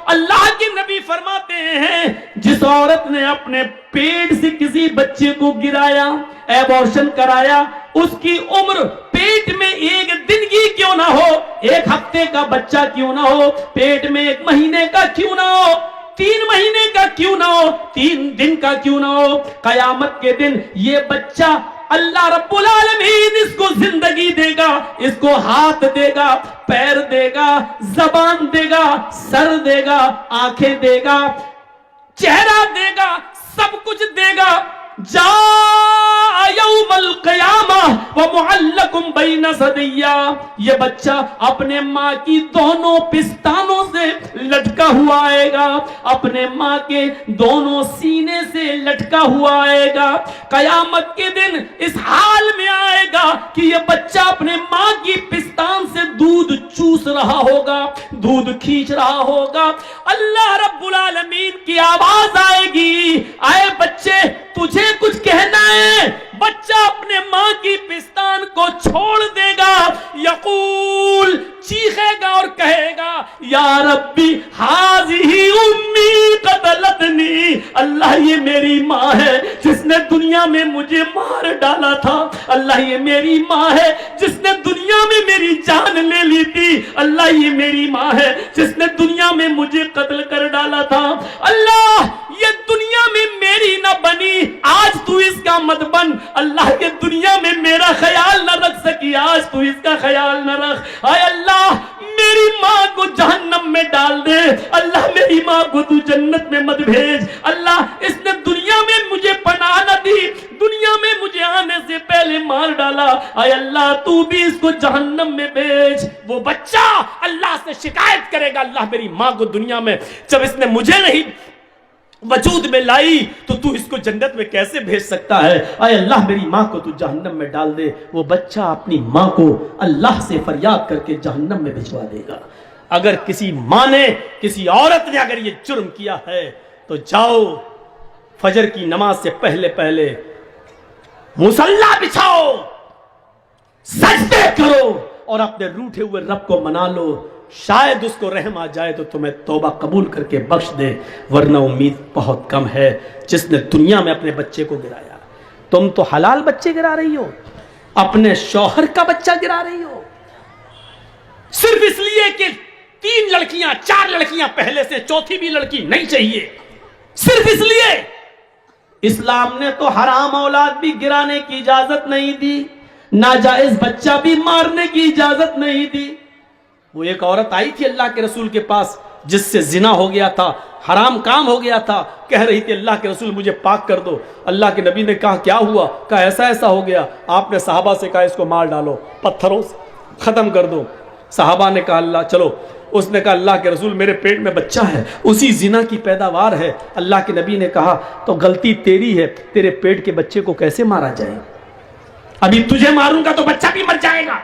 اللہ کے نبی فرماتے ہیں جس عورت نے اپنے پیٹ سے کسی بچے کو گرایا، ایبورشن کرایا، اس کی عمر پیٹ میں ایک دن کی کیوں نہ ہو، ایک ہفتے کا بچہ کیوں نہ ہو، پیٹ میں ایک مہینے کا کیوں نہ ہو، 3 مہینے کا کیوں نہ ہو، 3 دن کا کیوں نہ ہو، قیامت کے دن یہ بچہ اللہ رب العالمین اس کو زندگی دے گا، اس کو ہاتھ دے گا، پیر دے گا، زبان دے گا، سر دے گا، آنکھیں دے گا، چہرہ دے گا، سب کچھ دے گا۔ جاء یوم القیامہ ومعلقم بین ثدیہ، یہ بچہ اپنے ماں کی دونوں پستانوں سے لٹکا ہوا آئے گا، اپنے ماں کے دونوں سینے سے لٹکا ہوا آئے گا، قیامت کے دن اس حال میں آئے گا کہ یہ بچہ اپنے ماں کی پستان سے دودھ چوس رہا ہوگا، دودھ کھینچ رہا ہوگا۔ اللہ رب العالمین کی آواز آئے گی، آئے بچے تجھے کچھ کہنا ہے؟ بچہ اپنے ماں کی پستان کو چھوڑ دے گا، یقول چیخے گا اور کہے گا یا ربی ہاذی امی قتلتنی، اللہ یہ میری ماں ہے جس نے دنیا میں مجھے مار ڈالا تھا، اللہ یہ میری ماں ہے جس نے دنیا میں میری جان لے لی تھی، اللہ یہ میری ماں ہے جس نے دنیا میں مجھے قتل کر ڈالا تھا، اللہ یہ دنیا میں میری نہ بنی، آج تو اس کا مت بن، اللہ یہ دنیا میں میرا خیال نہ رکھ سکی، آج تو اس کا خیال نہ رکھ، آئے اللہ میری ماں کو جہنم میں ڈال دے، اللہ میری ماں کو تو جنت میں مت بھیج، اللہ اس نے دنیا میں مجھے پناہ نہ دی، دنیا میں مجھے آنے سے پہلے مار ڈالا، آئے اللہ تو بھی اس کو جہنم میں بھیج۔ وہ بچہ اللہ سے شکایت کرے گا، اللہ میری ماں کو دنیا میں جب اس نے مجھے نہیں وجود میں لائی تو تو اس کو جنت میں کیسے بھیج سکتا ہے، اے اللہ میری ماں کو تو جہنم میں ڈال دے۔ وہ بچہ اپنی ماں کو اللہ سے فریاد کر کے جہنم میں بھجوا دے گا۔ اگر کسی ماں نے، کسی عورت نے اگر یہ جرم کیا ہے تو جاؤ فجر کی نماز سے پہلے پہلے مصلی بچھاؤ، سجدے کرو اور اپنے روٹھے ہوئے رب کو منا لو، شاید اس کو رحم آ جائے تو تمہیں توبہ قبول کر کے بخش دے، ورنہ امید بہت کم ہے۔ جس نے دنیا میں اپنے بچے کو گرایا، تم تو حلال بچے گرا رہی ہو، اپنے شوہر کا بچہ گرا رہی ہو، صرف اس لیے کہ 3 لڑکیاں 4 لڑکیاں پہلے سے، چوتھی بھی لڑکی نہیں چاہیے، صرف اس لیے۔ اسلام نے تو حرام اولاد بھی گرانے کی اجازت نہیں دی، ناجائز بچہ بھی مارنے کی اجازت نہیں دی۔ وہ ایک عورت آئی تھی اللہ کے رسول کے پاس جس سے زنا ہو گیا تھا، حرام کام ہو گیا تھا، کہہ رہی تھی اللہ کے رسول مجھے پاک کر دو۔ اللہ کے نبی نے کہا کیا ہوا؟ کہا ایسا ایسا ہو گیا۔ آپ نے صحابہ سے کہا اس کو مار ڈالو، پتھروں سے ختم کر دو۔ صحابہ نے کہا اللہ چلو، اس نے کہا اللہ کے رسول میرے پیٹ میں بچہ ہے، اسی زنا کی پیداوار ہے۔ اللہ کے نبی نے کہا تو غلطی تیری ہے، تیرے پیٹ کے بچے کو کیسے مارا جائے؟ ابھی تجھے ماروں گا تو بچہ بھی مر جائے گا،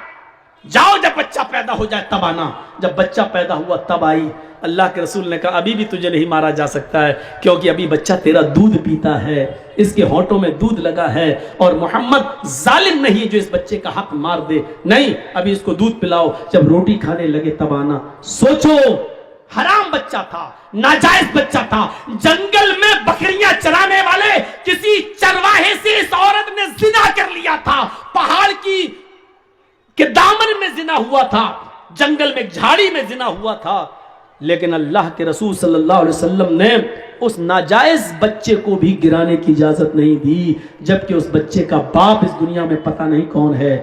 جاؤ جب بچہ پیدا ہو جائے تب آنا۔ جب بچہ پیدا ہوا تب آئی۔ اللہ کے رسول نے کہا ابھی بھی تجھے نہیں مارا جا سکتا ہے کیونکہ ابھی بچہ تیرا دودھ پیتا ہے، اس کے ہونٹوں میں دودھ لگا ہے، اور محمد ظالم نہیں جو اس بچے کا حق مار دے، نہیں ابھی اس کو دودھ پلاؤ، جب روٹی کھانے لگے تب آنا۔ سوچو، حرام بچہ تھا، ناجائز بچہ تھا، جنگل میں بکریاں چرانے والے کسی چرواہے سے اس عورت نے زنا کر لیا تھا، پہاڑ کی کہ دامن میں زنا ہوا تھا، جنگل میں جھاڑی میں زنا ہوا تھا، لیکن اللہ کے رسول صلی اللہ علیہ وسلم نے اس ناجائز بچے کو بھی گرانے کی اجازت نہیں دی، جبکہ اس بچے کا باپ اس دنیا میں پتہ نہیں کون ہے،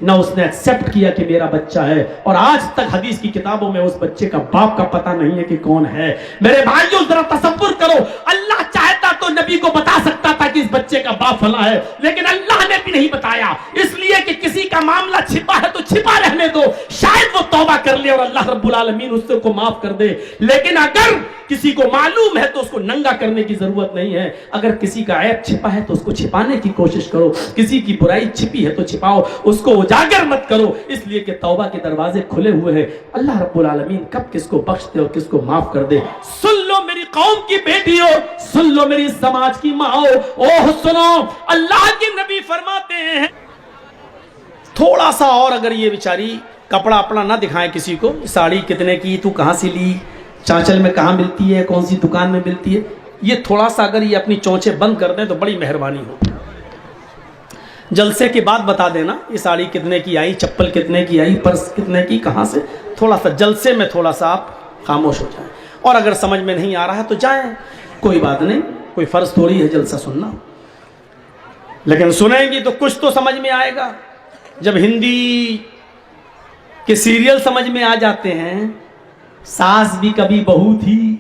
نہ اس نے ایکسپٹ کیا کہ میرا بچہ ہے، اور آج تک حدیث کی کتابوں میں اس بچے کا باپ کا پتہ نہیں ہے کہ کون ہے۔ میرے بھائیوں ذرا تصور کرو، اللہ چاہتا تو نبی کو بتا سکتا تھا کہ اس بچے کا باپ فلاں ہے، لیکن اللہ نے بھی نہیں بتایا، اس لیے کہ کسی کا معاملہ چھپا ہے تو چھپا رہنے دو، شاید وہ توبہ کر لے اور اللہ رب العالمین اس کو معاف کر دے۔ لیکن اگر کسی کو معلوم ہے تو اس کو ننگا کرنے کی ضرورت نہیں ہے، اگر کسی کا عیب چھپا ہے تو اس کو چھپانے کی کوشش کرو، کسی کی برائی چھپی ہے تو چھپاؤ، اس کو اجاگر مت کرو، اس لیے کہ توبہ کے دروازے کھلے ہوئے ہیں۔ اللہ رب العالمین کب کس کو بخش دے اور کس کو معاف کر دے۔ سن لو میری قوم کی بیٹیوں، سن لو میری سماج کی ماں، اوہ سنو، اللہ کے نبی فرماتے ہیں تھوڑا سا اور اگر یہ بیچاری کپڑا اپنا نہ دکھائیں کسی کو، ساڑی کتنے کی، تو کہاں سے لی، چانچل میں کہاں ملتی ہے, کون سی دکان میں ملتی ہے. یہ تھوڑا سا اگر یہ اپنی چونچیں بند کر دیں تو بڑی مہربانی ہو. جلسے کے بعد بتا دینا یہ ساڑی کتنے کی آئی, چپل کتنے کی آئی, پرس کتنے کی, کہاں سے. تھوڑا سا جلسے میں تھوڑا سا آپ خاموش ہو جائیں. اور اگر سمجھ میں نہیں آ رہا ہے تو جائیں, کوئی بات نہیں, کوئی فرض تھوڑی ہے جلسہ سننا. لیکن سنیں گی تو کچھ تو سمجھ میں آئے گا. جب ہندی کے سیریل سمجھ میں آ جاتے ہیں, ساس بھی کبھی بہو تھی,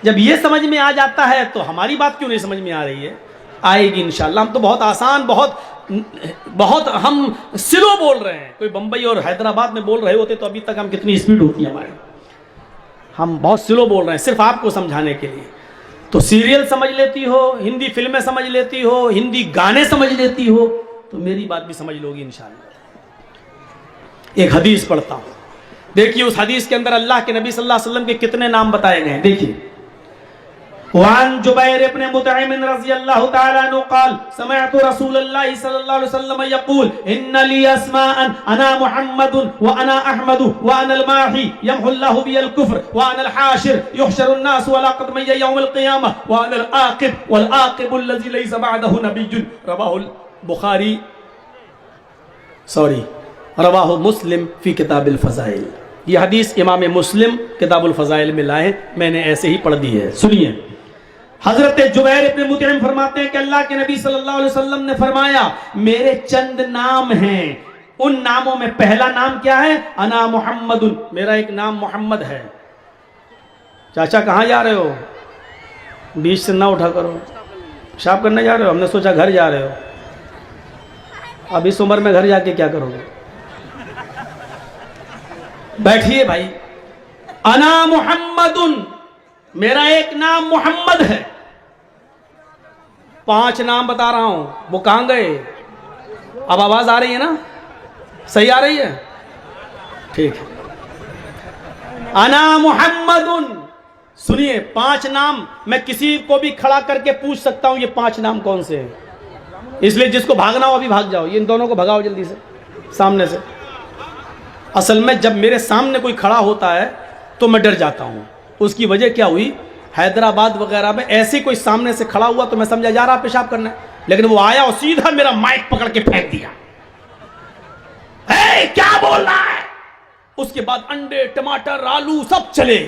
جب یہ سمجھ میں آ جاتا ہے تو ہماری بات کیوں نہیں سمجھ میں آ رہی ہے؟ آئے گی انشاءاللہ. ہم تو بہت آسان, بہت ہم سلو بول رہے ہیں. کوئی بمبئی اور حیدرآباد میں بول رہے ہوتے تو ابھی تک ہم کتنی اسپیڈ ہوتی ہے ہماری. ہم بہت سلو بول رہے ہیں صرف آپ کو سمجھانے کے لیے. تو سیریل سمجھ لیتی ہو, ہندی فلمیں سمجھ لیتی ہو, ہندی گانے سمجھ لیتی ہو, تو میری بات بھی سمجھ لو گی انشاءاللہ. ایک حدیث پڑھتا ہوں, دیکھیے اس حدیث کے اندر اللہ کے نبی صلی اللہ علیہ وسلم کے کتنے نام بتائے گئے ہیں. دیکھیے, وعن جبیر ابن مطعم رضی اللہ تعالی عنہ قال سمعت رسول اللہ صلی اللہ علیہ وسلم یقول ان لی اسماء انا محمد وانا احمد وانا الماحی یمحو اللہ بی الکفر وانا الحاشر یحشر الناس ولا قدمی یوم القیامہ وانا العاقب والعاقب الذی لیس بعدہ نبی. رواہ البخاری رواہ مسلم فی کتاب الفضائل. یہ حدیث امام مسلم کتاب الفضائل میں لائے, میں نے ایسے ہی پڑھ دی ہے. سنیے, حضرت جبیر ابن مطعم فرماتے ہیں کہ اللہ کے نبی صلی اللہ علیہ وسلم نے فرمایا میرے چند نام ہیں, ان ناموں میں پہلا نام کیا ہے؟ انا محمد, میرا ایک نام محمد ہے. چاچا کہاں جا رہے ہو؟ بیچ سے نہ اٹھا کرو, پیشاب کرنے جا رہے ہو؟ ہم نے سوچا گھر جا رہے ہو. اب اس عمر میں گھر جا کے کیا کرو گے؟ بیٹھیے بھائی. انا محمد, میرا ایک نام محمد ہے. 5 نام بتا رہا ہوں, وہ کہاں گئے؟ اب آواز آ رہی ہے نا؟ صحیح آ رہی ہے؟ ٹھیک ہے. انا محمد, سنیے 5 نام میں کسی کو بھی کھڑا کر کے پوچھ سکتا ہوں یہ 5 نام کون سے ہیں. اس لیے جس کو بھاگنا ہو ابھی بھاگ جاؤ, ان دونوں کو بھگاؤ جلدی سے سامنے سے. اصل میں جب میرے سامنے کوئی کھڑا ہوتا ہے تو میں ڈر جاتا ہوں. اس کی وجہ کیا ہوئی؟ حیدرآباد وغیرہ میں ایسے کوئی سامنے سے کھڑا ہوا تو میں سمجھا جا رہا پیشاب کرنا ہے, لیکن وہ آیا اور سیدھا میرا مائک پکڑ کے پھینک دیا. کیا بول رہا ہے؟ اس کے بعد انڈے, ٹماٹر, آلو سب چلے,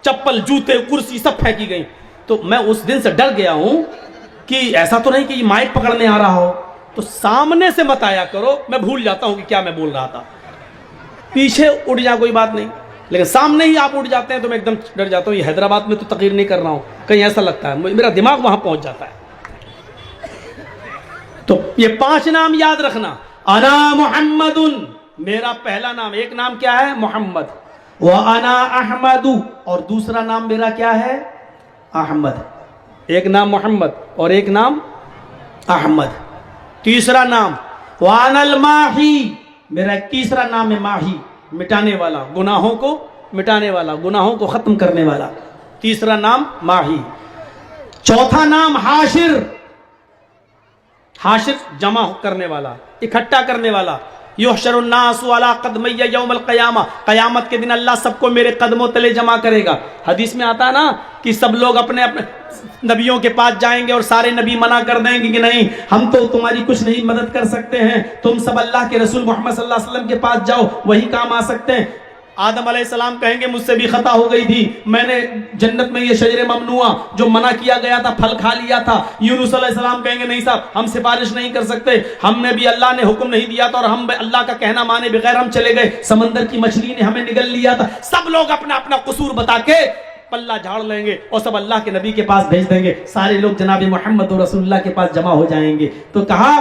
چپل, جوتے, کرسی سب پھینکی گئی. تو میں اس دن سے ڈر گیا ہوں کہ ایسا تو نہیں کہ یہ مائک پکڑنے آ رہا ہو. تو سامنے سے مت آیا کرو, میں بھول جاتا ہوں کہ کیا میں بول رہا تھا. پیچھے اٹھ جا کوئی بات نہیں, لیکن سامنے ہی آپ اٹھ جاتے ہیں تو میں ایک دم ڈر جاتا ہوں. یہ حیدرآباد میں تو تقریر نہیں کر رہا ہوں, کہیں ایسا لگتا ہے میرا دماغ وہاں پہنچ جاتا ہے. تو یہ 5 نام یاد رکھنا. انا محمد, میرا پہلا نام, ایک نام کیا ہے؟ محمد. وانا احمد, اور دوسرا نام میرا کیا ہے؟ احمد. ایک نام محمد اور ایک نام احمد. تیسرا نام وانا الماحی, میرا ایک تیسرا نام ہے ماہی, مٹانے والا, گناہوں کو مٹانے والا, گناہوں کو ختم کرنے والا. تیسرا نام ماہی. چوتھا نام حاشر, حاشر جمع کرنے والا, اکٹھا کرنے والا. یحشر الناس علی قدمی یوم القیامہ, قیامت کے دن اللہ سب کو میرے قدموں تلے جمع کرے گا. حدیث میں آتا نا کہ سب لوگ اپنے اپنے نبیوں کے پاس جائیں گے اور سارے نبی منع کر دیں گے کہ نہیں, ہم تو تمہاری کچھ نہیں مدد کر سکتے ہیں, تم سب اللہ کے رسول محمد صلی اللہ علیہ وسلم کے پاس جاؤ, وہی کام آ سکتے ہیں. آدم علیہ السلام کہیں گے مجھ سے بھی خطا ہو گئی تھی, میں نے جنت میں یہ شجر ممنوع جو منع کیا گیا تھا پھل کھا لیا تھا. یونس علیہ السلام کہیں گے نہیں صاحب ہم سفارش نہیں کر سکتے, ہم نے بھی اللہ نے حکم نہیں دیا تھا اور ہم اللہ کا کہنا مانے بغیر ہم چلے گئے, سمندر کی مچھلی نے ہمیں نگل لیا تھا. سب لوگ اپنا اپنا قصور بتا کے پلہ جھاڑ لیں گے اور سب اللہ کے نبی کے پاس بھیج دیں گے. سارے لوگ جناب محمد رسول اللہ کے پاس جمع ہو جائیں گے. تو کہا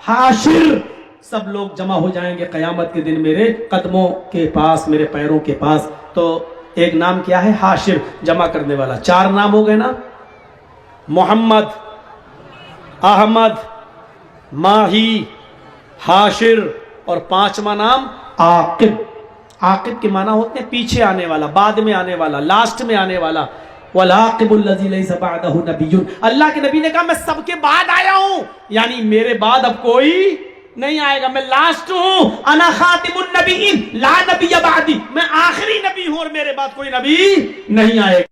حاشر, سب لوگ جمع ہو جائیں گے قیامت کے دن میرے قدموں کے پاس, میرے پیروں کے پاس. تو ایک نام کیا ہے؟ حاشر, جمع کرنے والا. 4 نام ہو گئے نا, محمد, احمد, ماہی, حاشر, اور 5واں نام عاقب. عاقب کے معنی ہوتے ہیں پیچھے آنے والا, بعد میں آنے والا, لاسٹ میں آنے والا. والعاقب الذی لیس بعدہ نبی, اللہ کے نبی نے کہا میں سب کے بعد آیا ہوں, یعنی میرے بعد اب کوئی نہیں آئے گا. میں لاسٹ ہوں, انا خاتم النبیین لا نبی بعدی, میں آخری نبی ہوں اور میرے بعد کوئی نبی نہیں آئے گا.